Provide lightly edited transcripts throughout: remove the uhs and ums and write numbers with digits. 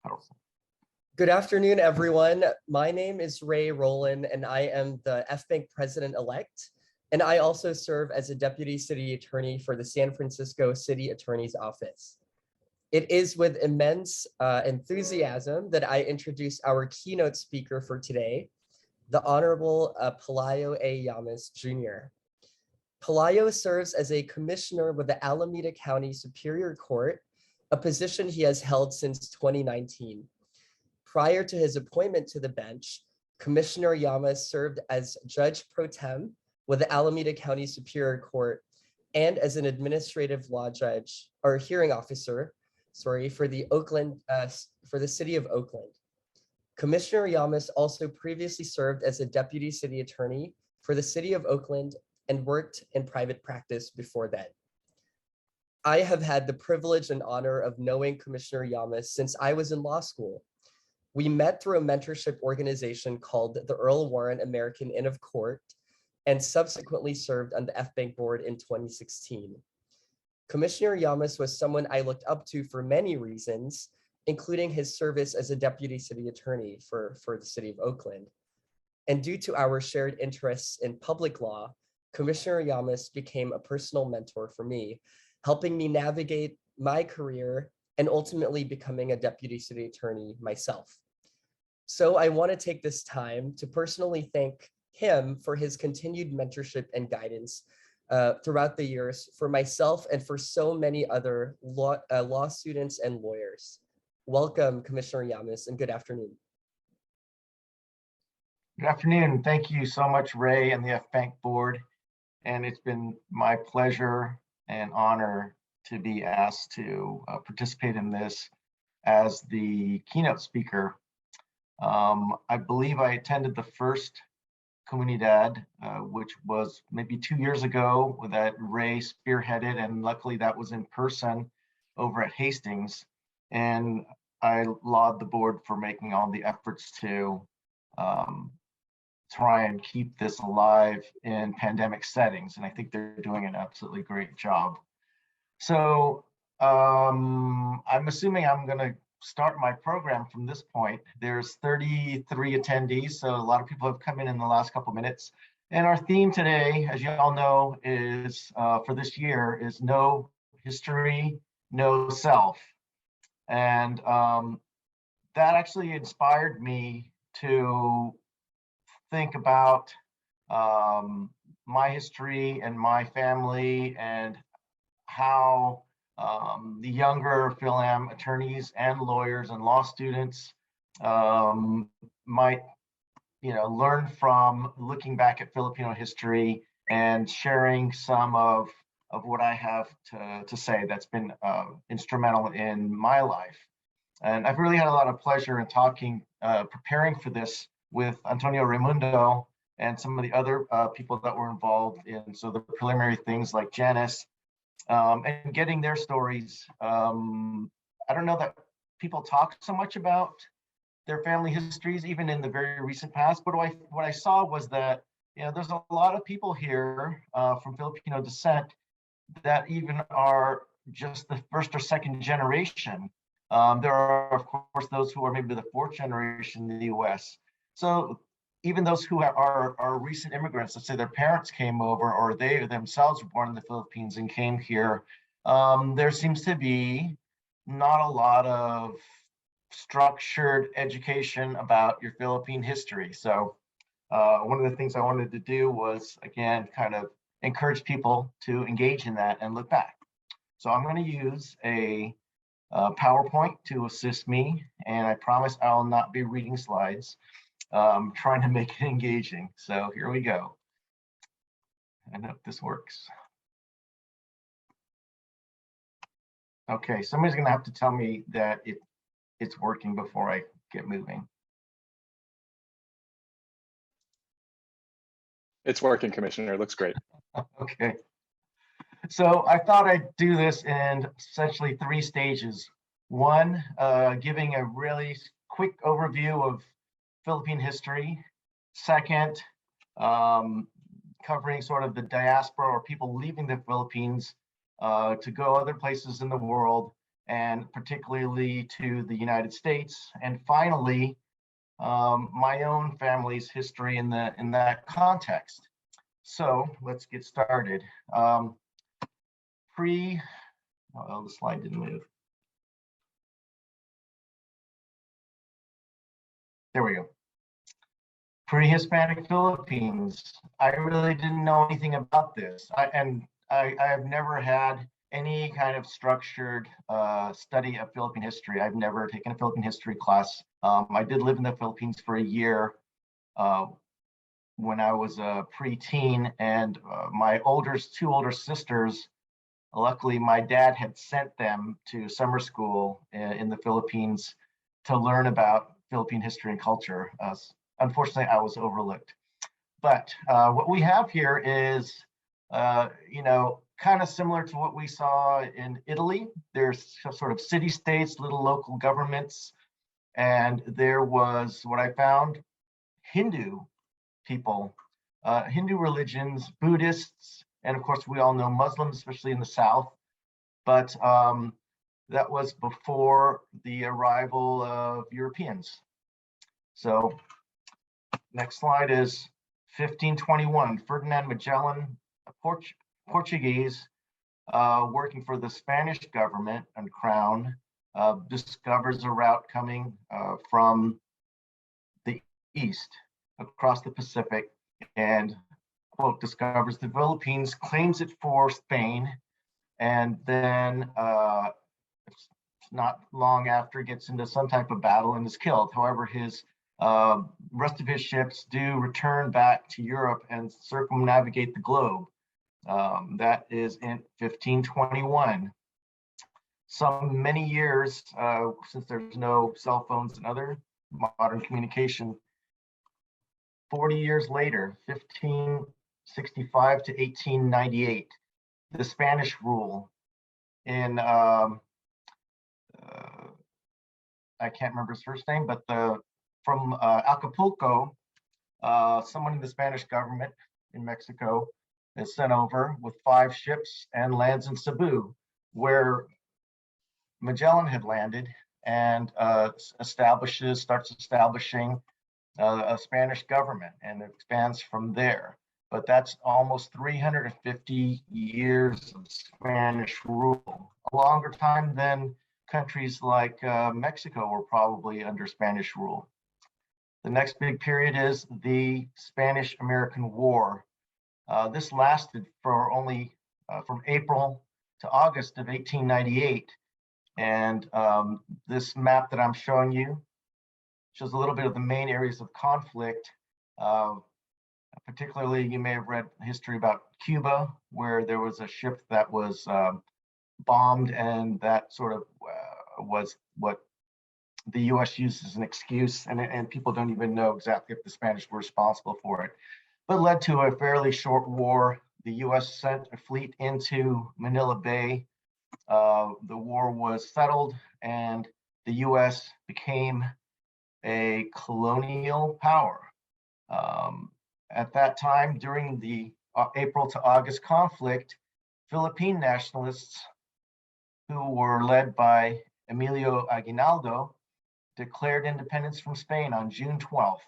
Powerful. Good afternoon, everyone. My name is Rollan, and I am the FBANC president-elect, and I also serve as a deputy city attorney for the San Francisco City Attorney's Office. It is with immense enthusiasm that I introduce our keynote speaker for today, the Honorable Pelayo A. Llamas, Jr. Pelayo serves as a commissioner with the Alamada County Superior Court, a position he has held since 2019. Prior to his appointment to the bench, Commissioner Llamas served as Judge Pro Tem with the Alameda County Superior Court and as an administrative law judge or hearing officer, for the city of Oakland. Commissioner Llamas also previously served as a deputy city attorney for the city of Oakland and worked in private practice before that. I have had the privilege and honor of knowing Commissioner Llamas since I was in law school. We met through a mentorship organization called the Earl Warren American Inn of Court and subsequently served on the FBANC board in 2016. Commissioner Llamas was someone I looked up to for many reasons, including his service as a deputy city attorney for the city of Oakland. And due to our shared interests in public law, Commissioner Llamas became a personal mentor for me, helping me navigate my career and ultimately becoming a deputy city attorney myself. So I want to take this time to personally thank him for his continued mentorship and guidance throughout the years for myself and for so many other law students and lawyers. Welcome, Commissioner Llamas, and good afternoon. Good afternoon. Thank you so much, Ray and the FBANC board. And it's been my pleasure and honor to be asked to participate in this as the keynote speaker. I believe I attended the first Comunidad, which was maybe 2 years ago, that Ray spearheaded, and luckily that was in person over at Hastings. And I laud the board for making all the efforts to try and keep this alive in pandemic settings. And I think they're doing an absolutely great job. So I'm assuming I'm going to start my program from this point. There's 33 attendees, so a lot of people have come in the last couple minutes. And our theme today, as you all know, is for this year is No History, No Self. And that actually inspired me to think about my history and my family and how the younger Phil-Am attorneys and lawyers and law students might, learn from looking back at Filipino history and sharing some of what I have to say that's been instrumental in my life. And I've really had a lot of pleasure in talking, preparing for this with Antonio Raimundo and some of the other people that were involved in the preliminary things like Janice, and getting their stories. I don't know that people talk so much about their family histories, even in the very recent past, but what I saw was that there's a lot of people here from Filipino descent that even are just the first or second generation. There are, of course, those who are maybe the fourth generation in the US. So even those who are recent immigrants, let's say their parents came over or they themselves were born in the Philippines and came here, there seems to be not a lot of structured education about your Philippine history. So one of the things I wanted to do was, again, kind of encourage people to engage in that and look back. So I'm going to use a PowerPoint to assist me, and I promise I'll not be reading slides. Trying to make it engaging. So here we go. I hope this works. Okay, somebody's gonna have to tell me that it's working before I get moving. It's working, Commissioner. It looks great. Okay. So I thought I'd do this in essentially 3 stages. One, giving a really quick overview of Philippine history. Second, covering sort of the diaspora or people leaving the Philippines to go other places in the world. and particularly to the United States. And finally, my own family's history in that context. So let's get started. Oh, the slide didn't move. There we go. Pre-Hispanic Philippines. I really didn't know anything about this. I have never had any kind of structured study of Philippine history. I've never taken a Philippine history class. I did live in the Philippines for a year when I was a preteen, and my two older sisters, luckily my dad had sent them to summer school in the Philippines to learn about Philippine history and culture. Unfortunately, I was overlooked. But what we have here is, kind of similar to what we saw in Italy. There's sort of city-states, little local governments, and there was what I found, Hindu people, Hindu religions, Buddhists, and of course we all know Muslims, especially in the South. But that was before the arrival of Europeans. So next slide is 1521. Ferdinand Magellan, a Portuguese working for the Spanish government and crown, discovers a route coming from the east across the Pacific and, quote, discovers the Philippines, claims it for Spain, and then not long after gets into some type of battle and is killed. However, his rest of his ships do return back to Europe and circumnavigate the globe. That is in 1521. Many years, since there's no cell phones and other modern communication, 40 years later, 1565 to 1898, the Spanish rule in, I can't remember his first name, but from Acapulco, someone in the Spanish government in Mexico is sent over with 5 ships and lands in Cebu, where Magellan had landed, and starts establishing a Spanish government, and it expands from there. But that's almost 350 years of Spanish rule, a longer time than countries like Mexico were probably under Spanish rule. The next big period is the Spanish-American War. This lasted for only from April to August of 1898. And this map that I'm showing you shows a little bit of the main areas of conflict. Particularly, you may have read history about Cuba, where there was a ship that was bombed, and that sort of was what the US used as an excuse, and people don't even know exactly if the Spanish were responsible for it, but led to a fairly short war. The US sent a fleet into Manila Bay. The war was settled, and the US became a colonial power. At that time, during the April to August conflict, Philippine nationalists, who were led by Emilio Aguinaldo, declared independence from Spain on June 12th.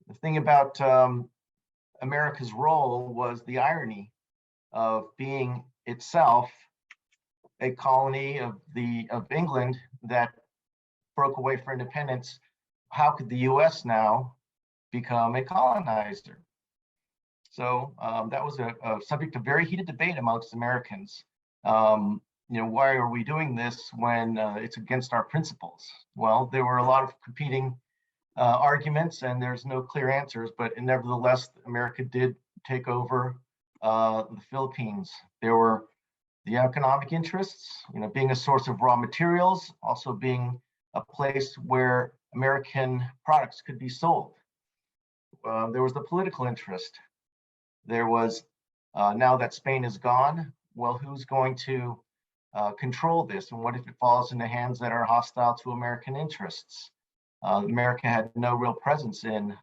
The thing about America's role was the irony of being itself a colony of England that broke away for independence. How could the US now become a colonizer? So that was a subject of very heated debate amongst Americans. Why are we doing this when it's against our principles? Well, there were a lot of competing arguments, and there's no clear answers, but nevertheless, America did take over the Philippines. There were the economic interests, being a source of raw materials, also being a place where American products could be sold. There was the political interest. There was, now that Spain is gone, well, who's going to control this? And what if it falls in the hands that are hostile to American interests? America had no real presence in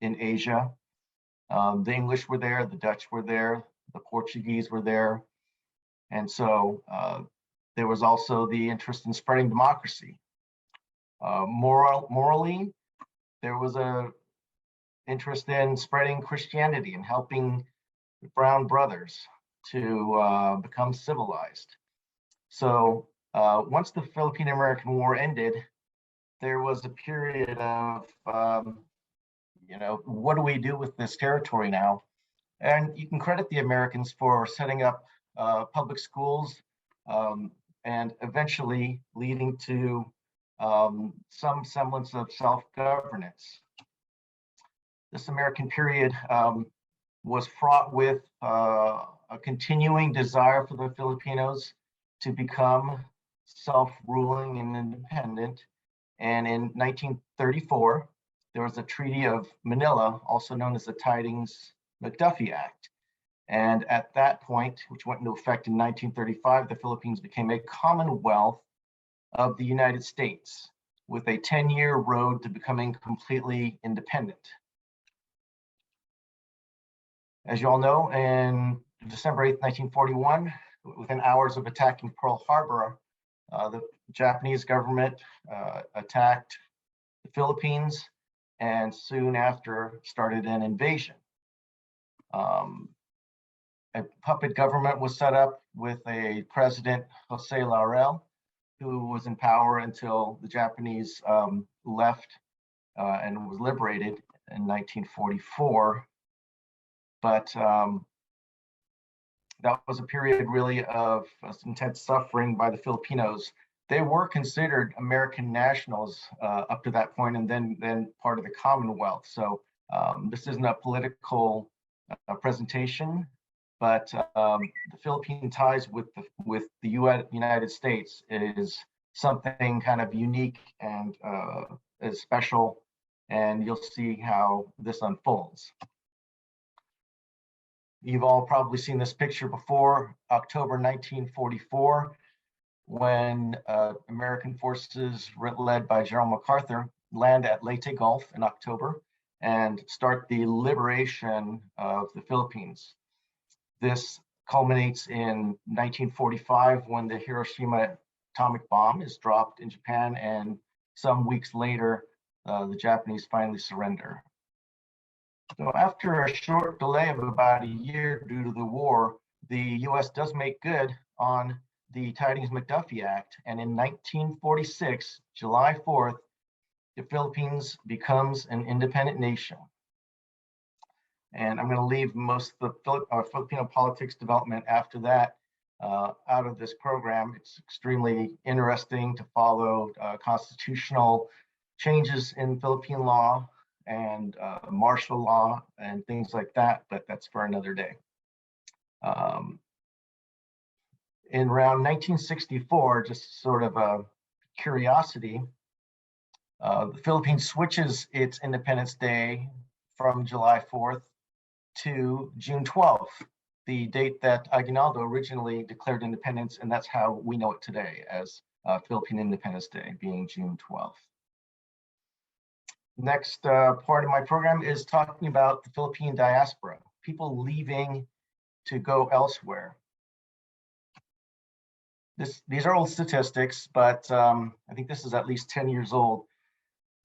Asia. The English were there, the Dutch were there, The Portuguese were there. And so there was also the interest in spreading democracy. Morally, there was a interest in spreading Christianity and helping the brown brothers to become civilized. So once the Philippine-American War ended, there was a period of, what do we do with this territory now? And you can credit the Americans for setting up public schools and eventually leading to some semblance of self-governance. This American period was fraught with a continuing desire for the Filipinos to become self-ruling and independent. And in 1934, there was a Treaty of Manila, also known as the Tidings-McDuffie Act. And at that point, which went into effect in 1935, the Philippines became a Commonwealth of the United States with a 10-year road to becoming completely independent. As you all know, in December 8th, 1941, within hours of attacking Pearl Harbor, the Japanese government attacked the Philippines and soon after started an invasion. A puppet government was set up with a president, Jose Laurel, who was in power until the Japanese left and was liberated in 1944. But that was a period really of intense suffering by the Filipinos. They were considered American nationals up to that point, and then part of the Commonwealth. So this isn't a political presentation, but the Philippine ties with the United States is something kind of unique and is special, and you'll see how this unfolds. You've all probably seen this picture before, October 1944, when American forces led by General MacArthur land at Leyte Gulf in October and start the liberation of the Philippines. This culminates in 1945 when the Hiroshima atomic bomb is dropped in Japan, and some weeks later, the Japanese finally surrender. So after a short delay of about a year due to the war, the US does make good on the Tidings-McDuffie Act. And in 1946, July 4th, the Philippines becomes an independent nation. And I'm going to leave most of the Filipino politics development after that out of this program. It's extremely interesting to follow constitutional changes in Philippine law and martial law and things like that, but that's for another day. In around 1964, just sort of a curiosity, the Philippines switches its Independence Day from July 4th to June 12th, the date that Aguinaldo originally declared independence, and that's how we know it today as Philippine Independence Day, being June 12th. Next part of my program is talking about the Philippine diaspora, people leaving to go elsewhere. These are old statistics, but I think this is at least 10 years old.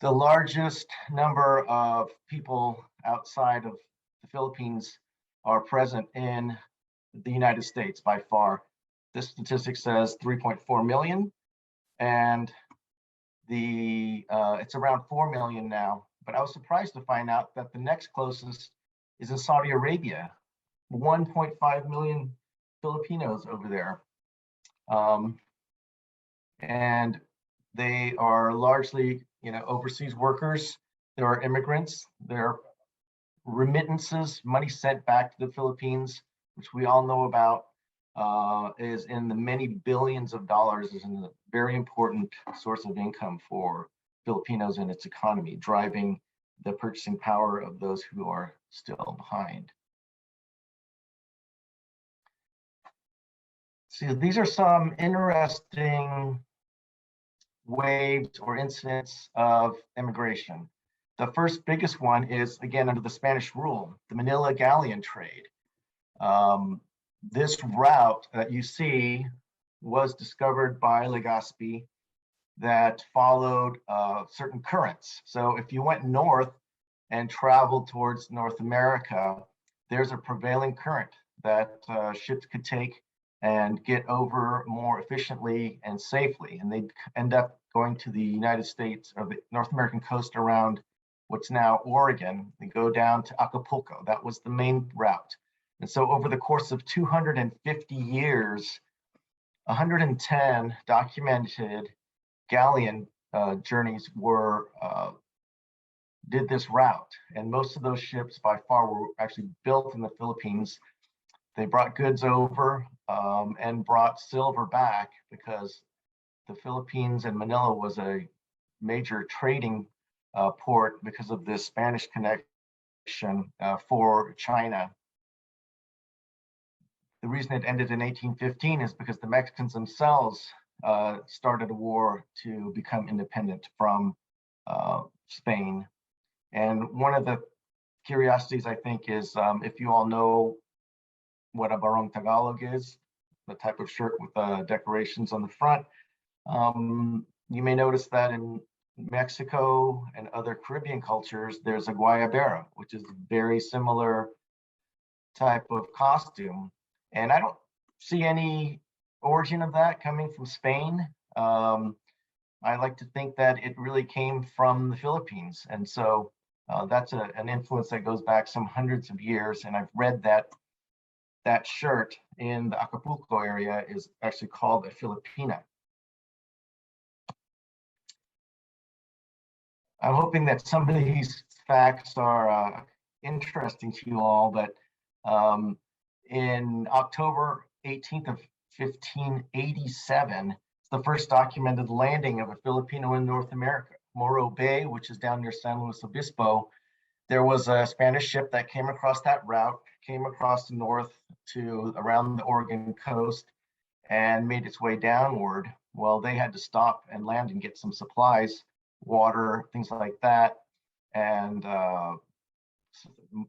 The largest number of people outside of the Philippines are present in the United States by far. This statistic says 3.4 million, and it's around 4 million now. But I was surprised to find out that the next closest is in Saudi Arabia, 1.5 million Filipinos over there. And they are largely, overseas workers. There are immigrants. There are remittances, money sent back to the Philippines, which we all know about, is in the many billions of dollars, is a very important source of income for Filipinos and its economy, driving the purchasing power of those who are still behind. So these are some interesting waves or incidents of immigration. The first biggest one is, again, under the Spanish rule, the Manila galleon trade. This route that you see was discovered by Legazpi that followed certain currents. So if you went north and traveled towards North America, there's a prevailing current that ships could take and get over more efficiently and safely. And they'd end up going to the United States or the North American coast around what's now Oregon. They go down to Acapulco. That was the main route. And so over the course of 250 years, 110 documented galleon journeys were did this route, and most of those ships by far were actually built in the Philippines. They brought goods over and brought silver back because the Philippines and Manila was a major trading port because of this Spanish connection for China. The reason it ended in 1815 is because the Mexicans themselves started a war to become independent from Spain. And one of the curiosities, I think, is if you all know what a barong Tagalog is, the type of shirt with decorations on the front, you may notice that in Mexico and other Caribbean cultures, there's a guayabera, which is a very similar type of costume. And I don't see any origin of that coming from Spain. I like to think that it really came from the Philippines. And so that's an influence that goes back some hundreds of years. And I've read that that shirt in the Acapulco area is actually called a Filipina. I'm hoping that some of these facts are interesting to you all, but in October 18th of 1587, it's the first documented landing of a Filipino in North America. Morro Bay, which is down near San Luis Obispo, there was a Spanish ship that came across that route, came across the north to around the Oregon coast and made its way downward. Well, they had to stop and land and get some supplies, water, things like that. And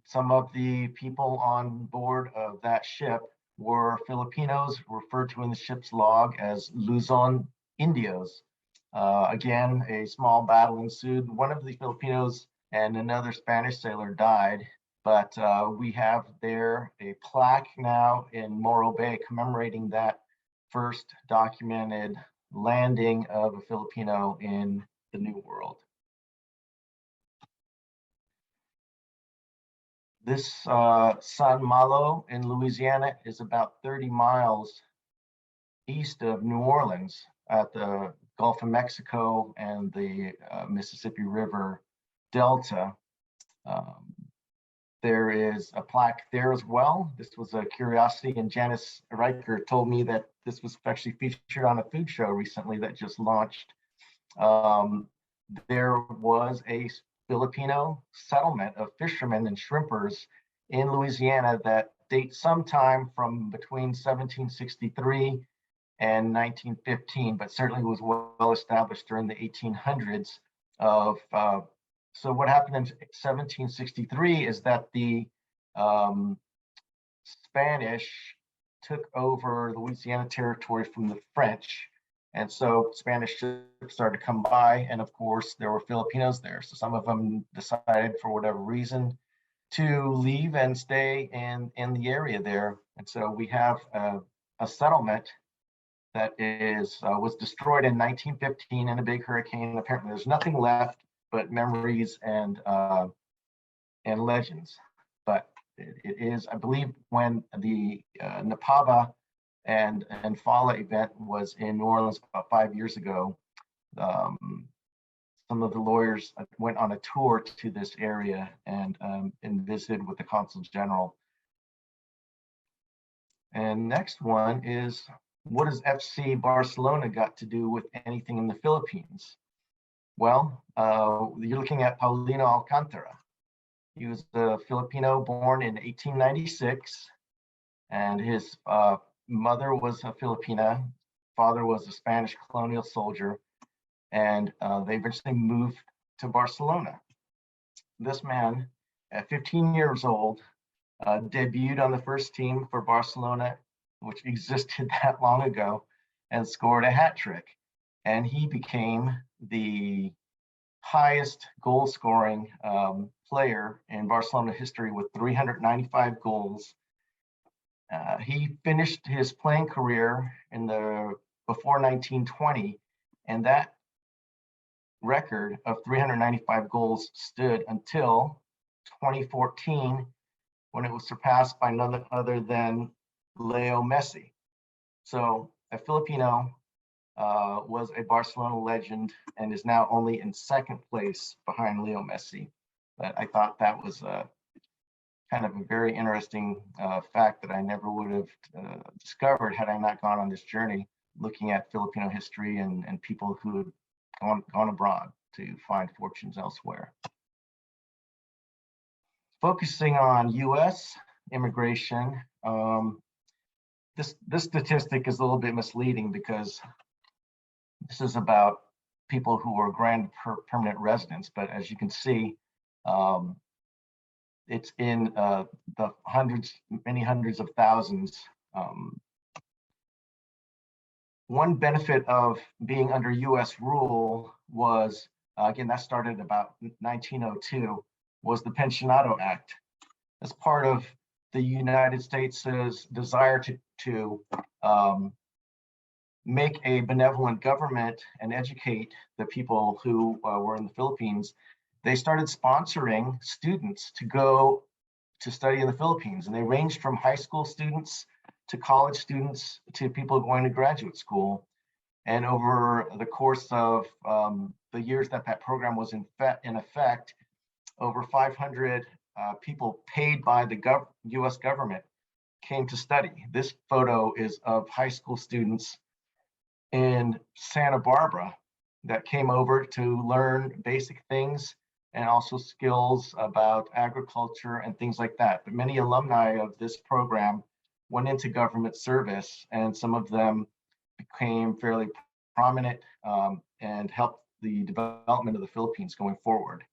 some of the people on board of that ship were Filipinos, referred to in the ship's log as Luzon Indios. Again, a small battle ensued. One of the Filipinos and another Spanish sailor died, but we have there a plaque now in Morro Bay commemorating that first documented landing of a Filipino in the New World. This San Malo in Louisiana is about 30 miles east of New Orleans at the Gulf of Mexico and the Mississippi River Delta. There is a plaque there as well. This was a curiosity, and Janice Riker told me that this was actually featured on a food show recently that just launched. There was a Filipino settlement of fishermen and shrimpers in Louisiana that dates sometime from between 1763 and 1915, but certainly was well established during the 1800s. So what happened in 1763 is that the Spanish took over Louisiana territory from the French. And so Spanish ships started to come by, and of course there were Filipinos there. So some of them decided for whatever reason to leave and stay in the area there. And so we have a settlement that was destroyed in 1915 in a big hurricane. Apparently there's nothing left but memories and legends. But it is, I believe, when the Napaba and Fala event was in New Orleans about 5 years ago, some of the lawyers went on a tour to this area and visited with the Consul General. And next one is, what does FC Barcelona got to do with anything in the Philippines? Well, you're looking at Paulino Alcantara. He was a Filipino born in 1896, and his mother was a Filipina, father was a Spanish colonial soldier, and they eventually moved to Barcelona. This man, at 15 years old, debuted on the first team for Barcelona, which existed that long ago, and scored a hat trick. And he became the highest goal scoring player in Barcelona history with 395 goals. He finished his playing career in the before 1920, and that record of 395 goals stood until 2014, when it was surpassed by none other than Leo Messi. So a Filipino was a Barcelona legend and is now only in second place behind Leo Messi. But I thought that was kind of a very interesting fact that I never would have discovered had I not gone on this journey looking at Filipino history and people who had gone abroad to find fortunes elsewhere. Focusing on US immigration, this statistic is a little bit misleading because this is about people who are granted permanent residence, but as you can see, it's in the many hundreds of thousands. One benefit of being under US rule was, again, that started about 1902, was the Pensionado Act. As part of the United States' desire to make a benevolent government and educate the people who were in the Philippines, they started sponsoring students to go to study in the Philippines. And they ranged from high school students to college students to people going to graduate school. And over the course of the years that program was in effect, over 500 people paid by the US government came to study. This photo is of high school students in Santa Barbara that came over to learn basic things and also skills about agriculture and things like that. But many alumni of this program went into government service, and some of them became fairly prominent and helped the development of the Philippines going forward.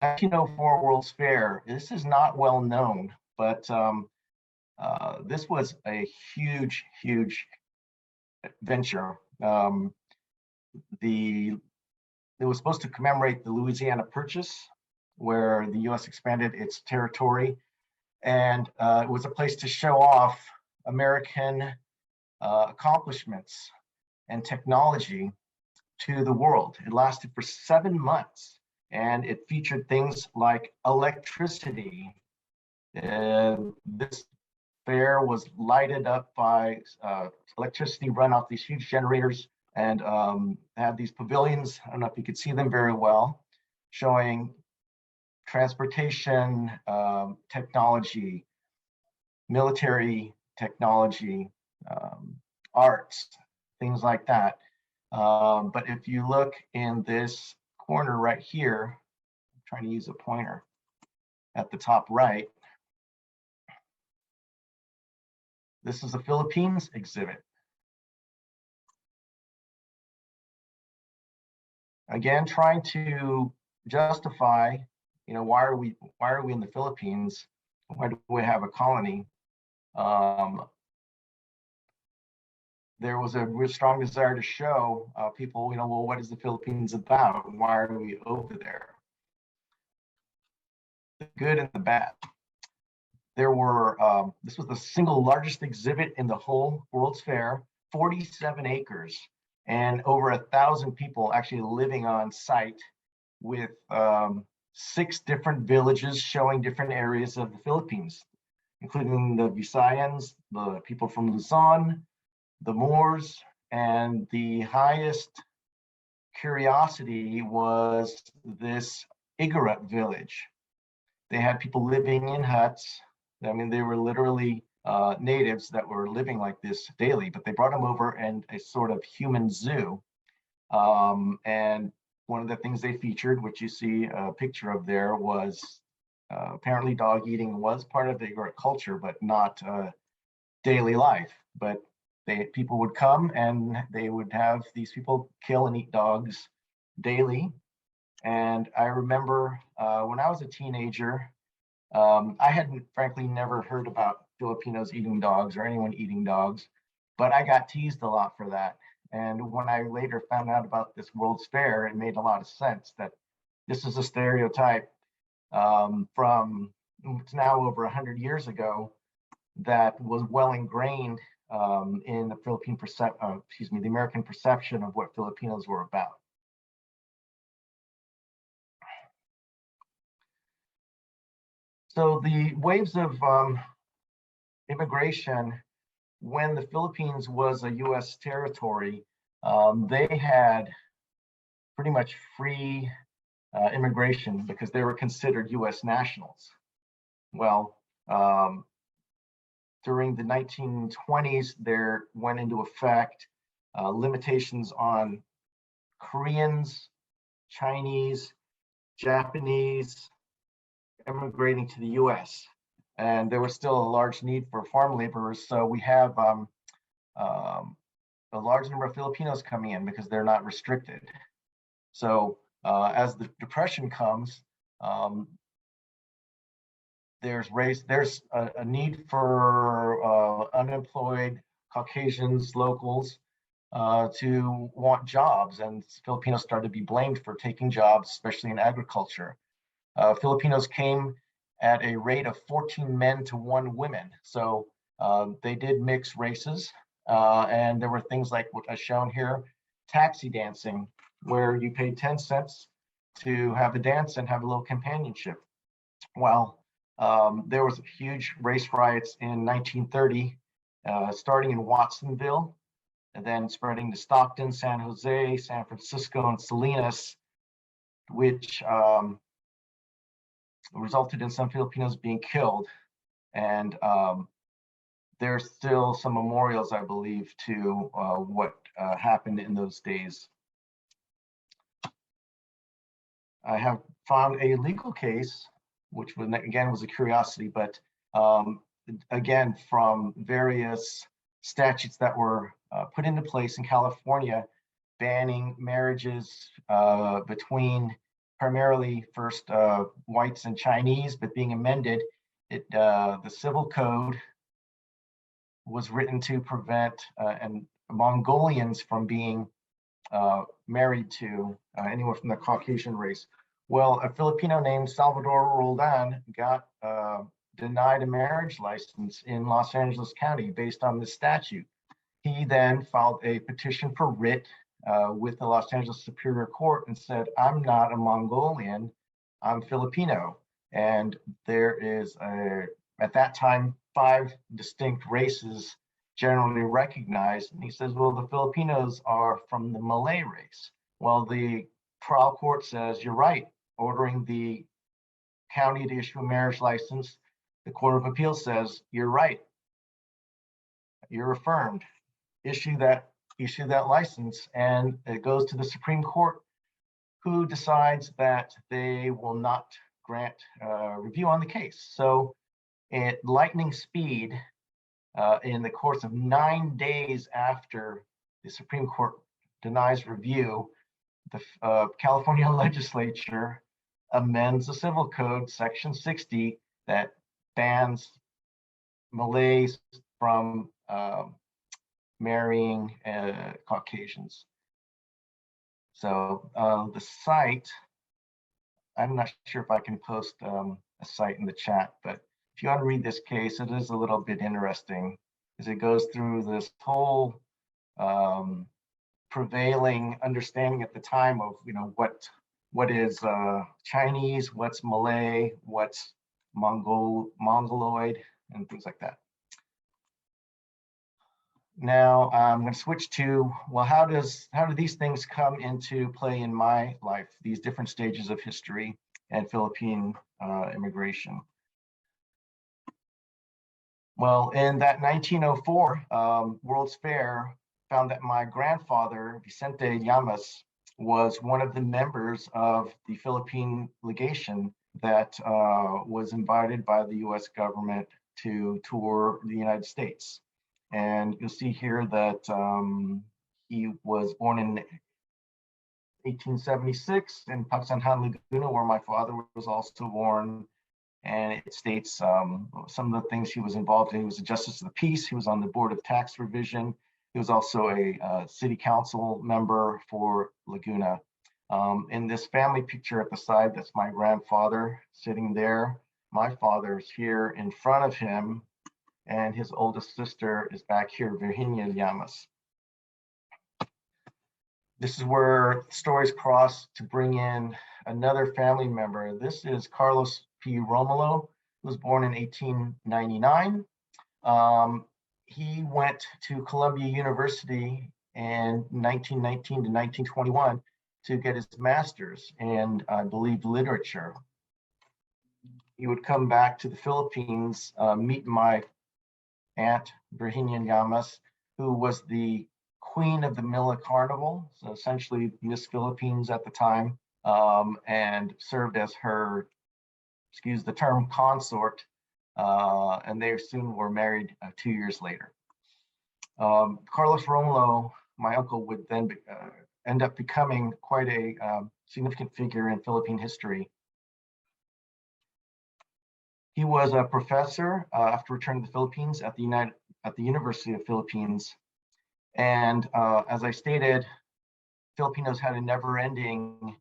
1904 World's Fair, this is not well known, but this was a huge, huge venture. It was supposed to commemorate the Louisiana Purchase, where the US expanded its territory. And it was a place to show off American accomplishments and technology to the world. It lasted for 7 months, and it featured things like electricity. This fair was lighted up by electricity run off these huge generators, and had these pavilions. I don't know if you could see them very well, showing transportation technology, military technology, arts, things like that. But if you look in this corner right here, I'm trying to use a pointer at the top right, this is a Philippines exhibit. Again, trying to justify, why are we in the Philippines? Why do we have a colony? There was a real strong desire to show people, well, what is the Philippines about? Why are we over there? The good and the bad. There were, this was the single largest exhibit in the whole World's Fair, 47 acres, and over 1,000 people actually living on site, with 6 different villages showing different areas of the Philippines, including the Visayans, the people from Luzon, the Moors, and the highest curiosity was this Igorot village. They had people living in huts. I mean, they were literally natives that were living like this daily, but they brought them over in a sort of human zoo. And one of the things they featured, which you see a picture of there, was apparently dog eating was part of the Igorot culture, but not daily life. But people would come and they would have these people kill and eat dogs daily. And I remember when I was a teenager, I hadn't frankly never heard about Filipinos eating dogs or anyone eating dogs, but I got teased a lot for that. And when I later found out about this World's Fair, it made a lot of sense that this is a stereotype from it's now over 100 years ago that was well ingrained in the the American perception of what Filipinos were about. So the waves of immigration, when the Philippines was a U.S. territory, they had pretty much free immigration because they were considered U.S. nationals. Well, during the 1920s, there went into effect limitations on Koreans, Chinese, Japanese immigrating to the U.S. And there was still a large need for farm laborers. So we have a large number of Filipinos coming in because they're not restricted. So as the Depression comes, there's a need for unemployed Caucasians, locals, to want jobs, and Filipinos started to be blamed for taking jobs, especially in agriculture. Filipinos came at a rate of 14 men to 1 woman. So they did mix races. And there were things like what is shown here, taxi dancing, where you paid 10 cents to have a dance and have a little companionship. Well, there was huge race riots in 1930, starting in Watsonville, and then spreading to Stockton, San Jose, San Francisco, and Salinas, which resulted in some Filipinos being killed. And there's still some memorials, I believe, to what happened in those days. I have found a legal case, which was, again, was a curiosity, but again, from various statutes that were put into place in California, banning marriages between primarily first whites and Chinese, but being amended, the civil code was written to prevent and Mongolians from being married to anyone from the Caucasian race. Well, a Filipino named Salvador Rollan got denied a marriage license in Los Angeles County based on this statute. He then filed a petition for writ with the Los Angeles Superior Court and said, I'm not a Mongolian, I'm Filipino. And there is, at that time, 5 distinct races generally recognized. And he says, well, the Filipinos are from the Malay race. Well, the trial court says, you're right, ordering the county to issue a marriage license. The Court of Appeals says, you're right, you're affirmed, issue that license, and it goes to the Supreme Court, who decides that they will not grant review on the case. So at lightning speed, in the course of 9 days after the Supreme Court denies review, the California legislature amends the Civil Code, Section 60, that bans Malays from marrying Caucasians. So the site, I'm not sure if I can post a site in the chat, but if you want to read this case, it is a little bit interesting as it goes through this whole prevailing understanding at the time of, what is Chinese, what's Malay, what's Mongoloid, and things like that. Now I'm going to switch to, well, how do these things come into play in my life, these different stages of history and Philippine immigration? Well, in that 1904 World's Fair found that my grandfather, Vicente Llamas, was one of the members of the Philippine legation that was invited by the US government to tour the United States. And you'll see here that he was born in 1876 in Pagsanjan, Laguna, where my father was also born. And it states some of the things he was involved in. He was a justice of the peace. He was on the board of tax revision. He was also a city council member for Laguna. In this family picture at the side, that's my grandfather sitting there. My father's here in front of him, and his oldest sister is back here, Virginia Llamas. This is where stories cross to bring in another family member. This is Carlos P. Romulo, who was born in 1899. He went to Columbia University in 1919 to 1921 to get his master's in, I believe, literature. He would come back to the Philippines, meet my aunt, Virginia Llamas, who was the queen of the Manila Carnival, so essentially Miss Philippines at the time, and served as her, excuse the term, consort, and they soon were married 2 years later. Carlos Romulo, my uncle, would then end up becoming quite a significant figure in Philippine history. He was a professor after returning to the Philippines at the University of Philippines. And as I stated, Filipinos had a never-ending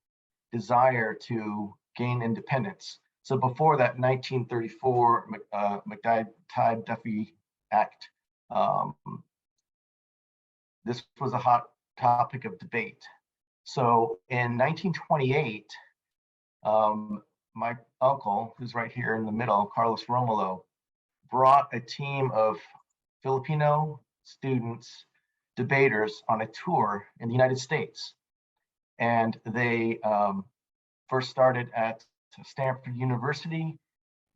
desire to gain independence. So before that 1934 McDade-Duffy Act, this was a hot topic of debate. So in 1928, my uncle, who's right here in the middle, Carlos Romulo, brought a team of Filipino students, debaters on a tour in the United States. And they first started at Stanford University,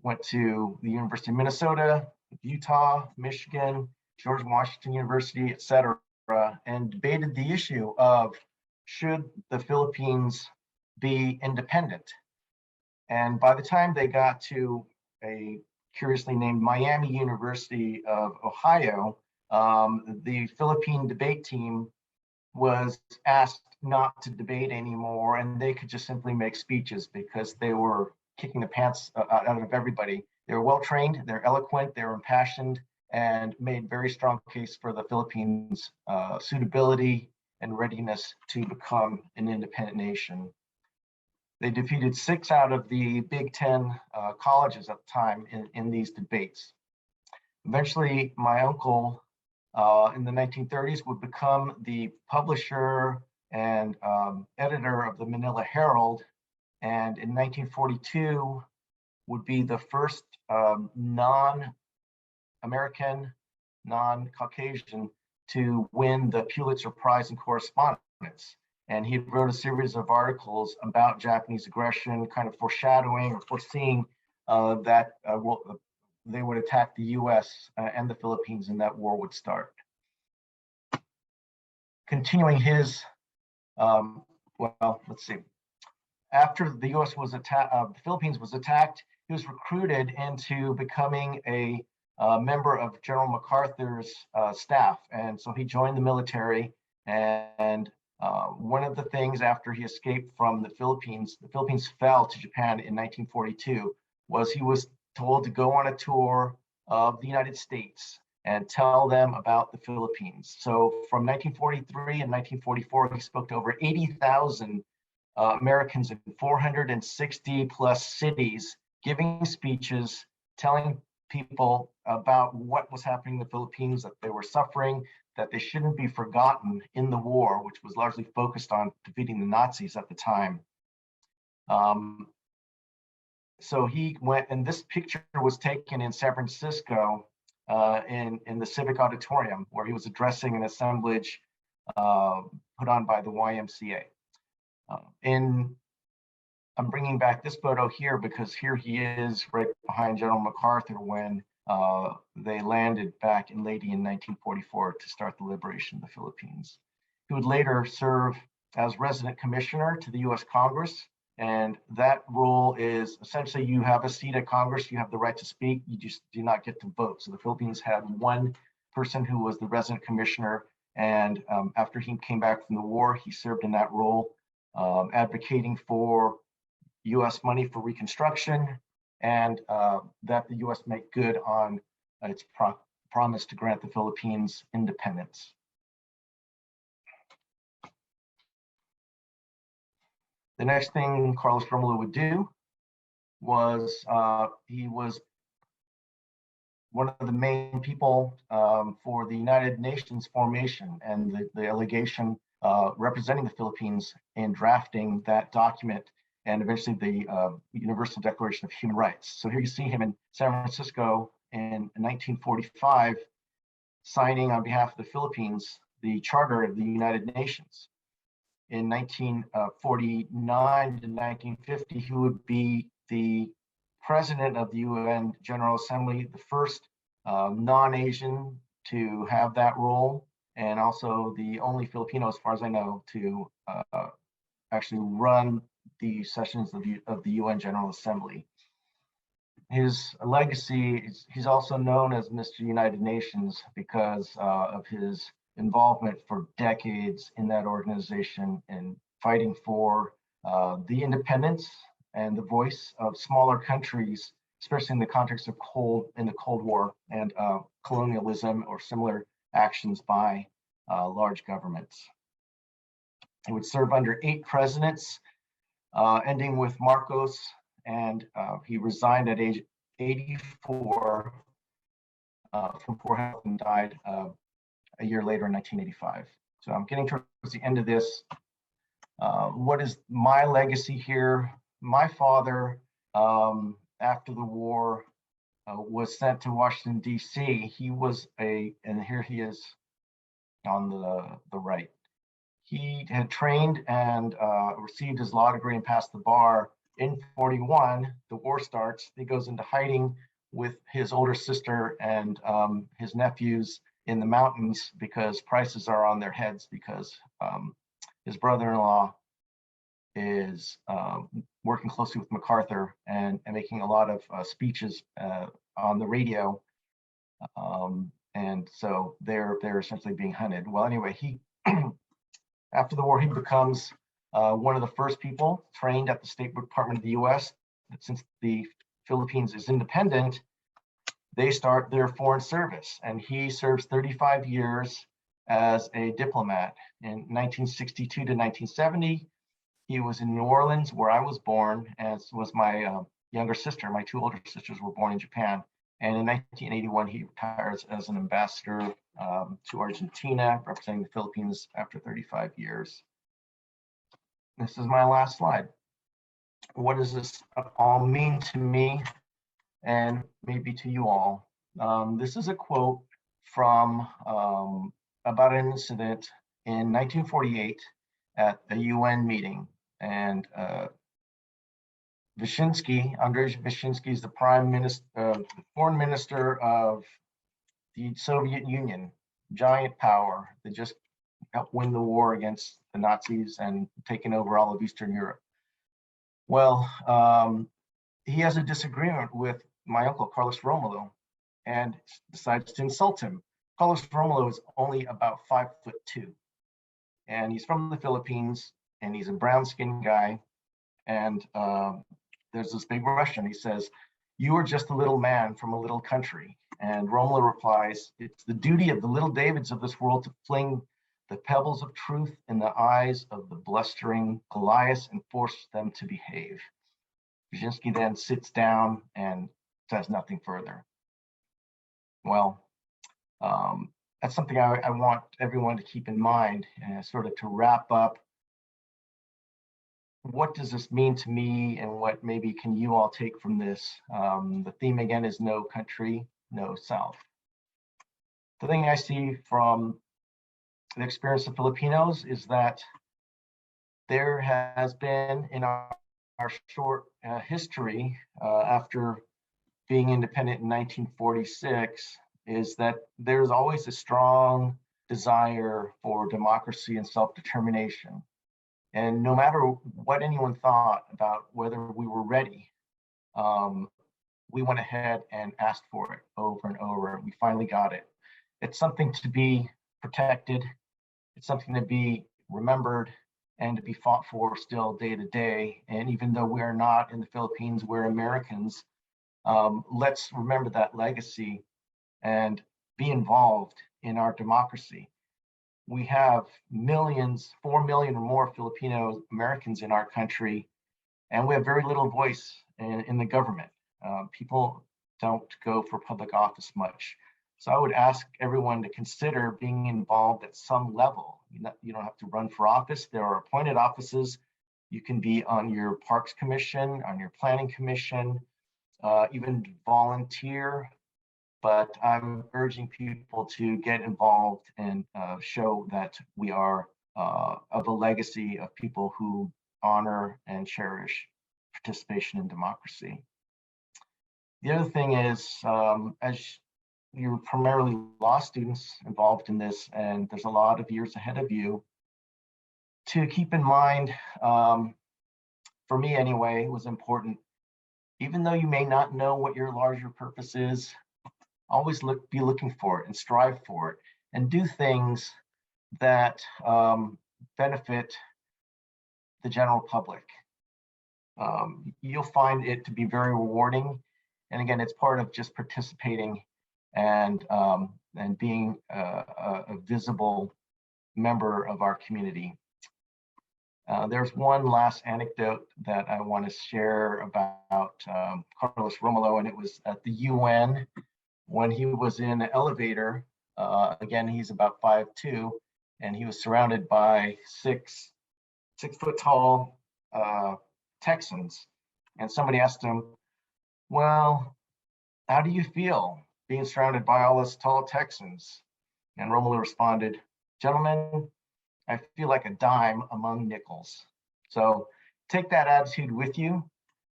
went to the University of Minnesota, Utah, Michigan, George Washington University, etc., and debated the issue of should the Philippines be independent. And by the time they got to a curiously named Miami University of Ohio, the Philippine debate team was asked not to debate anymore, and they could just simply make speeches because they were kicking the pants out of everybody. They were well trained, they're eloquent, they're impassioned, and made very strong case for the Philippines' suitability and readiness to become an independent nation. They defeated 6 out of the Big Ten colleges at the time in these debates. Eventually, my uncle in the 1930s would become the publisher and editor of the Manila Herald, and in 1942 would be the first non-American, non-Caucasian to win the Pulitzer Prize in Correspondence. And he wrote a series of articles about Japanese aggression, kind of foreshadowing or foreseeing that they would attack the US and the Philippines, and that war would start. Continuing his, well, let's see. After the US was attacked, the Philippines was attacked, he was recruited into becoming a member of General MacArthur's staff. And so he joined the military, and one of the things after he escaped from the Philippines fell to Japan in 1942, was he was told to go on a tour of the United States and tell them about the Philippines. So from 1943 and 1944, he spoke to over 80,000 Americans in 460 plus cities, giving speeches, telling people about what was happening in the Philippines, that they were suffering, that they shouldn't be forgotten in the war, which was largely focused on defeating the Nazis at the time. So he went, and this picture was taken in San Francisco in the Civic Auditorium, where he was addressing an assemblage put on by the YMCA. I'm bringing back this photo here because here he is right behind General MacArthur when they landed back in Leyte in 1944 to start the liberation of the Philippines. He would later serve as resident commissioner to the US Congress, and that role is essentially you have a seat at Congress, you have the right to speak, you just do not get to vote. So the Philippines had one person who was the resident commissioner, and after he came back from the war, he served in that role advocating for U.S. money for reconstruction, and that the U.S. make good on its promise to grant the Philippines independence. The next thing Carlos Romulo would do was he was one of the main people for the United Nations formation and the delegation representing the Philippines in drafting that document and eventually the Universal Declaration of Human Rights. So here you see him in San Francisco in 1945, signing on behalf of the Philippines the Charter of the United Nations. In 1949 to 1950, he would be the president of the UN General Assembly, the first non-Asian to have that role, and also the only Filipino, as far as I know, to actually run the sessions of the UN General Assembly. His legacy is he's also known as Mr. United Nations because of his involvement for decades in that organization and fighting for the independence and the voice of smaller countries, especially in the context of the Cold War and colonialism or similar actions by large governments. He would serve under 8 presidents, ending with Marcos, and he resigned at age 84 from poor health and died a year later in 1985. So I'm getting towards the end of this. What is my legacy here? My father, after the war, was sent to Washington, D.C. He was and here he is on the right. He had trained and received his law degree and passed the bar. In 41, the war starts. He goes into hiding with his older sister and his nephews in the mountains because prices are on their heads because his brother-in-law is working closely with MacArthur and making a lot of speeches on the radio. And so they're essentially being hunted. Well, anyway, he after the war, he becomes one of the first people trained at the State Department of the U.S. Since the Philippines is independent, they start their foreign service, and he serves 35 years as a diplomat. In 1962 to 1970, he was in New Orleans, where I was born, as was my younger sister. My 2 older sisters were born in Japan. And in 1981, he retires as an ambassador to Argentina, representing the Philippines after 35 years. This is my last slide. What does this all mean to me and maybe to you all? This is a quote from about an incident in 1948 at a UN meeting. And Andrzej Wyszynski is the foreign minister of the Soviet Union, giant power that just helped win the war against the Nazis and taken over all of Eastern Europe. Well, he has a disagreement with my uncle, Carlos Romulo, and decides to insult him. Carlos Romulo is only about 5'2", and he's from the Philippines, and he's a brown-skinned guy. And there's this big Russian. He says, "You are just a little man from a little country." And Romulo replies, "It's the duty of the little Davids of this world to fling the pebbles of truth in the eyes of the blustering Goliaths and force them to behave." Wyszynski then sits down and says nothing further. Well, that's something I want everyone to keep in mind, sort of to wrap up. What does this mean to me, and what maybe can you all take from this? The theme again is no country, no self. The thing I see from the experience of Filipinos is that there has been in our short history after being independent in 1946, is that there's always a strong desire for democracy and self-determination. And no matter what anyone thought about whether we were ready, we went ahead and asked for it over and over. We finally got it. It's something to be protected. It's something to be remembered. and to be fought for still day to day. And even though we're not in the Philippines, we're Americans, let's remember that legacy and be involved in our democracy. We have millions, 4 million or more Filipino Americans in our country, and we have very little voice in the government. People don't go for public office much. So I would ask everyone to consider being involved at some level. You don't have to run for office. There are appointed offices. You can be on your Parks Commission, on your Planning Commission, even volunteer. But I'm urging people to get involved and show that we are of a legacy of people who honor and cherish participation in democracy. The other thing is, as you're primarily law students involved in this, and there's a lot of years ahead of you, to keep in mind, for me anyway, it was important, even though you may not know what your larger purpose is, always be looking for it and strive for it, and do things that benefit the general public. You'll find it to be very rewarding. And again, it's part of just participating and being a visible member of our community. There's one last anecdote that I want to share about Carlos Romolo, and it was at the UN when he was in an elevator. Again, he's about 5'2", and he was surrounded by six foot tall Texans. And somebody asked him, well, how do you feel being surrounded by all those tall Texans? And Romulo responded, gentlemen, I feel like a dime among nickels. So take that attitude with you.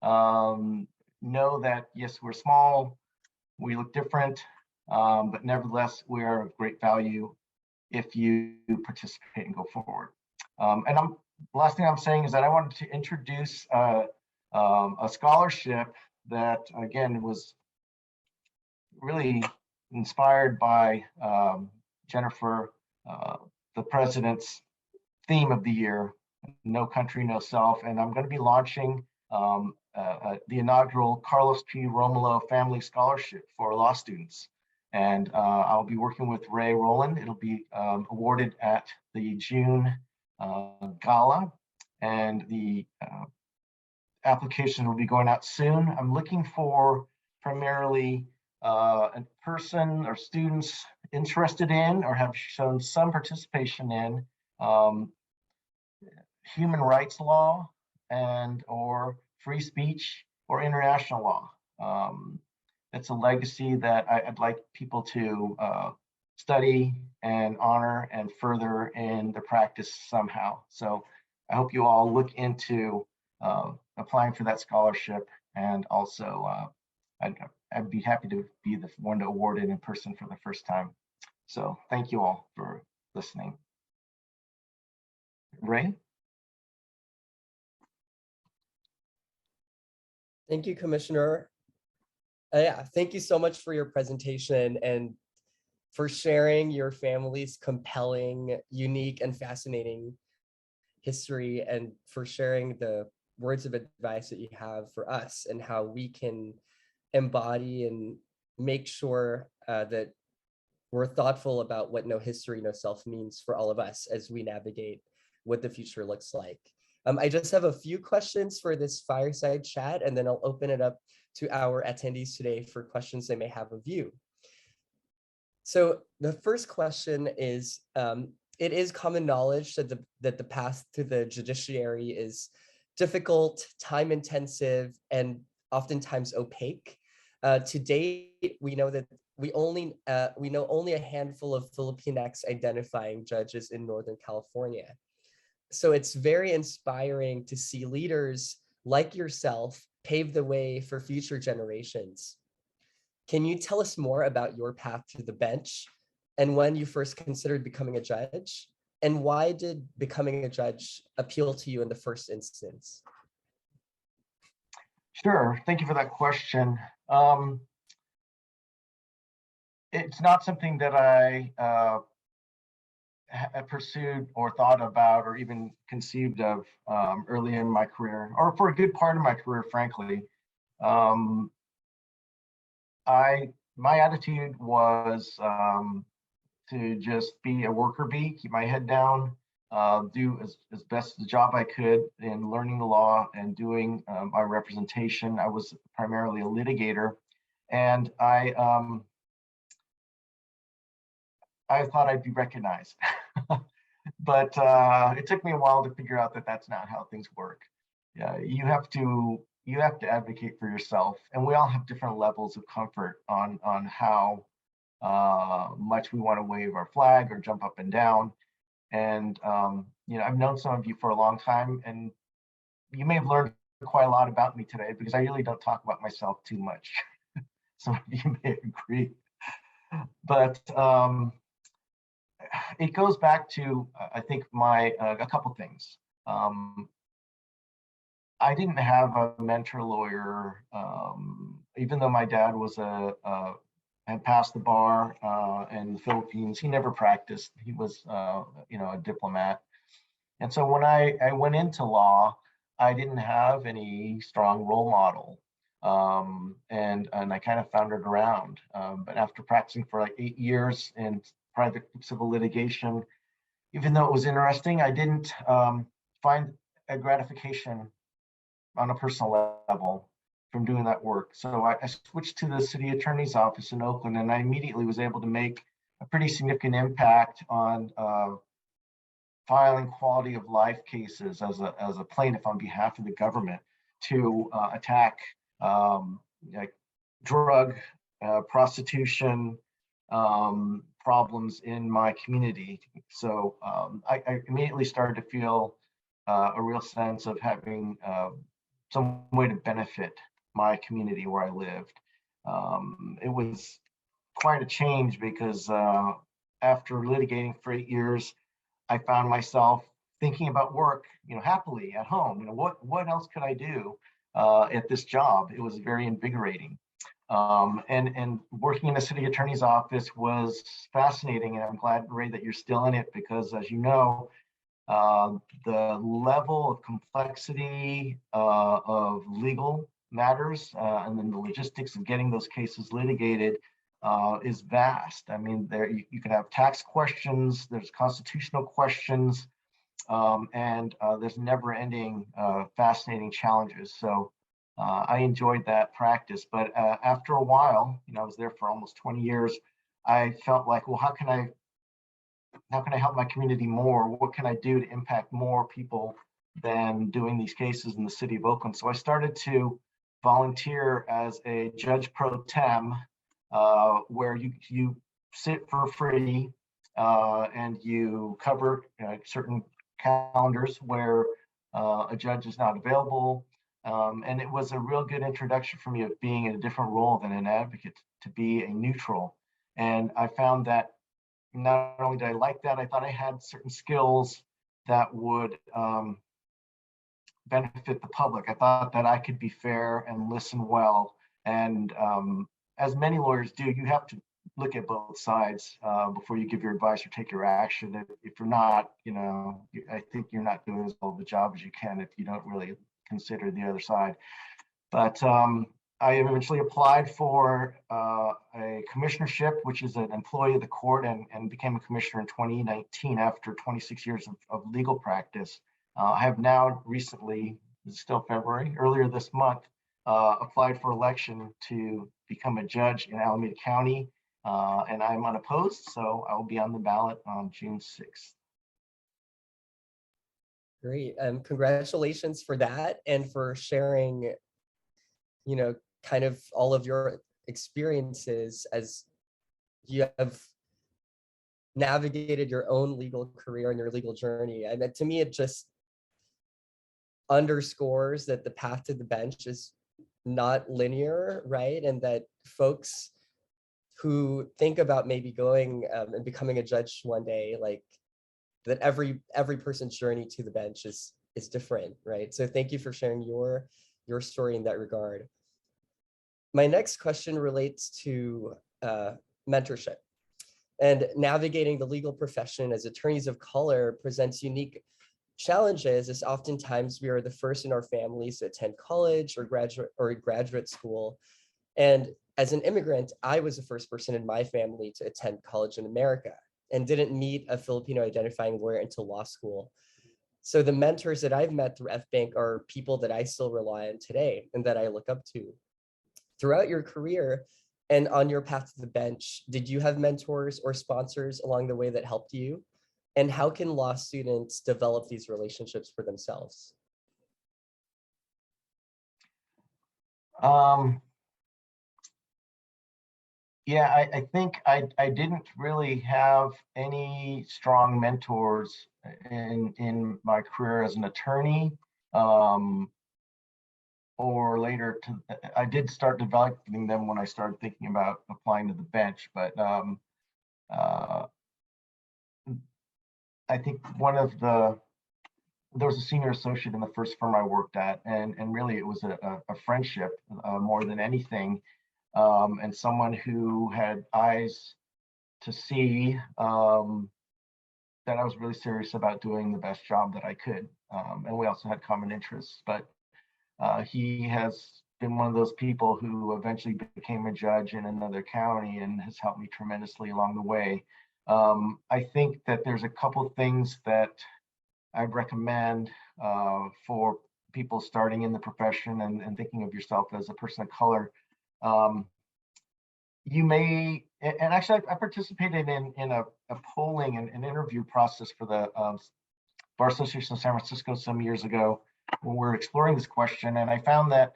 Know that, yes, we're small, we look different, but nevertheless, we are of great value if you participate and go forward. And the last thing I'm saying is that I wanted to introduce a scholarship that, again, was really inspired by Jennifer, the president's theme of the year, No Country, No Self. And I'm going to be launching the inaugural Carlos P. Romulo Family Scholarship for law students. And I'll be working with Rollan. It'll be awarded at the June gala, and the application will be going out soon. I'm looking for primarily a person or students interested in or have shown some participation in human rights law and or free speech or international law. It's a legacy that I'd like people to study and honor and further in the practice somehow. So I hope you all look into applying for that scholarship, and also I'd be happy to be the one to award it in person for the first time. So thank you all for listening. Ray? Thank you, Commissioner. Yeah, thank you so much for your presentation and for sharing your family's compelling, unique, and fascinating history, and for sharing the words of advice that you have for us and how we can embody and make sure that we're thoughtful about what no history, no self means for all of us as we navigate what the future looks like. I just have a few questions for this fireside chat, and then I'll open it up to our attendees today for questions they may have of you. So the first question is, it is common knowledge that the path to the judiciary is difficult, time-intensive, and oftentimes opaque. To date, we know that we know only a handful of Filipinx identifying judges in Northern California. So it's very inspiring to see leaders like yourself pave the way for future generations. Can you tell us more about your path to the bench and when you first considered becoming a judge? And why did becoming a judge appeal to you in the first instance? Sure, thank you for that question. It's not something that I pursued or thought about or even conceived of early in my career, or for a good part of my career, frankly. My attitude was to just be a worker bee, keep my head down, do as best the job I could in learning the law and doing my representation. I was primarily a litigator, and I thought I'd be recognized, but it took me a while to figure out that that's not how things work. Yeah, you have to advocate for yourself, and we all have different levels of comfort on how much we want to wave our flag or jump up and down. And I've known some of you for a long time, and you may have learned quite a lot about me today because I really don't talk about myself too much. Some of you may agree, but it goes back to I think a couple things. I didn't have a mentor lawyer, even though my dad was had passed the bar in the Philippines. He never practiced. He was, a diplomat. And so when I went into law, I didn't have any strong role model, and I kind of foundered around. But after practicing for like 8 years in private civil litigation, even though it was interesting, I didn't find a gratification on a personal level from doing that work. So I switched to the city attorney's office in Oakland, and I immediately was able to make a pretty significant impact on filing quality of life cases as a plaintiff on behalf of the government to attack like drug, prostitution, problems in my community. So I immediately started to feel a real sense of having some way to benefit my community where I lived. It was quite a change because after litigating for 8 years, I found myself thinking about work, happily at home. What else could I do at this job? It was very invigorating. And working in the city attorney's office was fascinating, and I'm glad, Ray, that you're still in it, because as you know, the level of complexity of legal matters and then the logistics of getting those cases litigated is vast. I mean, you can have tax questions, there's constitutional questions, and there's never-ending fascinating challenges. So I enjoyed that practice, but after a while, I was there for almost 20 years. I felt like, well, how can I help my community more? What can I do to impact more people than doing these cases in the city of Oakland? So I started to volunteer as a judge pro tem, where you sit for free and you cover certain calendars where a judge is not available. And it was a real good introduction for me of being in a different role than an advocate, to be a neutral. And I found that not only did I like that, I thought I had certain skills that would benefit the public. I thought that I could be fair and listen well. And as many lawyers do, you have to look at both sides before you give your advice or take your action. If you're not, I think you're not doing as well of a job as you can if you don't really consider the other side. But I eventually applied for a commissionership, which is an employee of the court, and became a commissioner in 2019 after 26 years of legal practice. I have now recently, it's still February, earlier this month, applied for election to become a judge in Alamada County, and I'm unopposed, so I will be on the ballot on June 6th. Great, congratulations for that and for sharing, kind of all of your experiences as you have navigated your own legal career and your legal journey. And to me, it just underscores that the path to the bench is not linear, right? And that folks who think about maybe going and becoming a judge one day, like that every person's journey to the bench is different, right? So thank you for sharing your story in that regard. My next question relates to mentorship. And navigating the legal profession as attorneys of color presents unique challenges, as oftentimes we are the first in our families to attend college or graduate school. And as an immigrant, I was the first person in my family to attend college in America and didn't meet a Filipino identifying lawyer until law school. So the mentors that I've met through FBANC are people that I still rely on today and that I look up to. Throughout your career and on your path to the bench, did you have mentors or sponsors along the way that helped you? And how can law students develop these relationships for themselves? Yeah, I think I didn't really have any strong mentors in my career as an attorney, or later I did start developing them when I started thinking about applying to the bench, but I think there was a senior associate in the first firm I worked at, and really it was a friendship more than anything. And someone who had eyes to see that I was really serious about doing the best job that I could. And we also had common interests, but he has been one of those people who eventually became a judge in another county and has helped me tremendously along the way. I think that there's a couple things that I'd recommend for people starting in the profession and thinking of yourself as a person of color. You may, and actually I participated in a polling and an interview process for the Bar Association of San Francisco some years ago when we were exploring this question, and I found that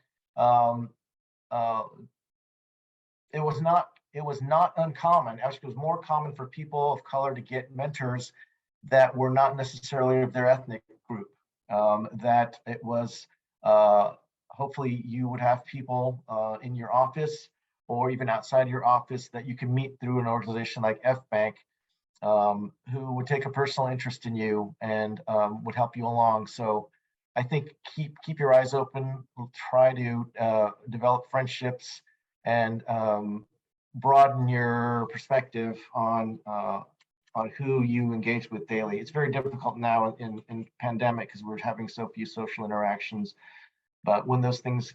it was not uncommon. Actually, it was more common for people of color to get mentors that were not necessarily of their ethnic group. That it was hopefully you would have people in your office or even outside your office that you can meet through an organization like FBANC, who would take a personal interest in you and would help you along. So I think keep your eyes open, try to develop friendships and broaden your perspective on who you engage with daily. It's very difficult now in pandemic because we're having so few social interactions. But when those things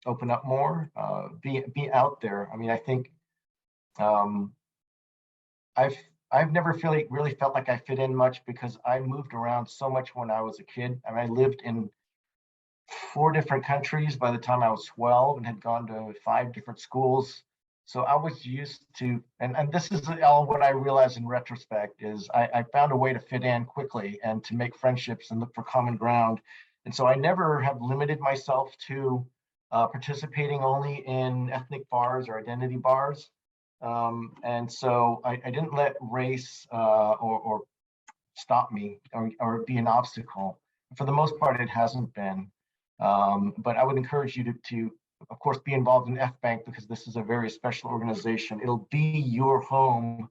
open up more, be out there. I mean, I think I've never really felt like I fit in much because I moved around so much when I was a kid. I mean, I lived in 4 different countries by the time I was 12 and had gone to 5 different schools. So I was used to, and this is all what I realized in retrospect, is I found a way to fit in quickly and to make friendships and look for common ground. And so I never have limited myself to participating only in ethnic bars or identity bars. And so I didn't let race or stop me or be an obstacle. For the most part, it hasn't been. But I would encourage you to, of course, be involved in FBANC because this is a very special organization. It'll be your home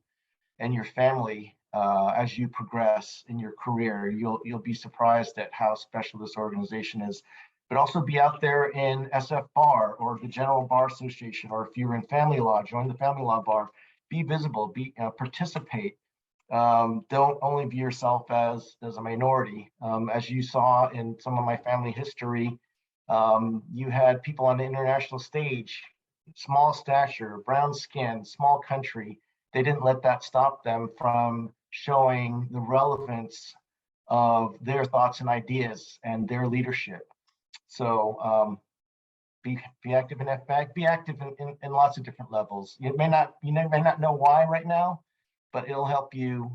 and your family as you progress in your career. You'll be surprised at how special this organization is. But also be out there in SF Bar or the General Bar Association, or if you're in family law, join the family law bar. Be visible, participate. Don't only view yourself as a minority. As you saw in some of my family history, you had people on the international stage, small stature, brown skin, small country. They didn't let that stop them from showing the relevance of their thoughts and ideas and their leadership. So be active in FBANC, be active in lots of different levels. You may not know why right now, but it'll help you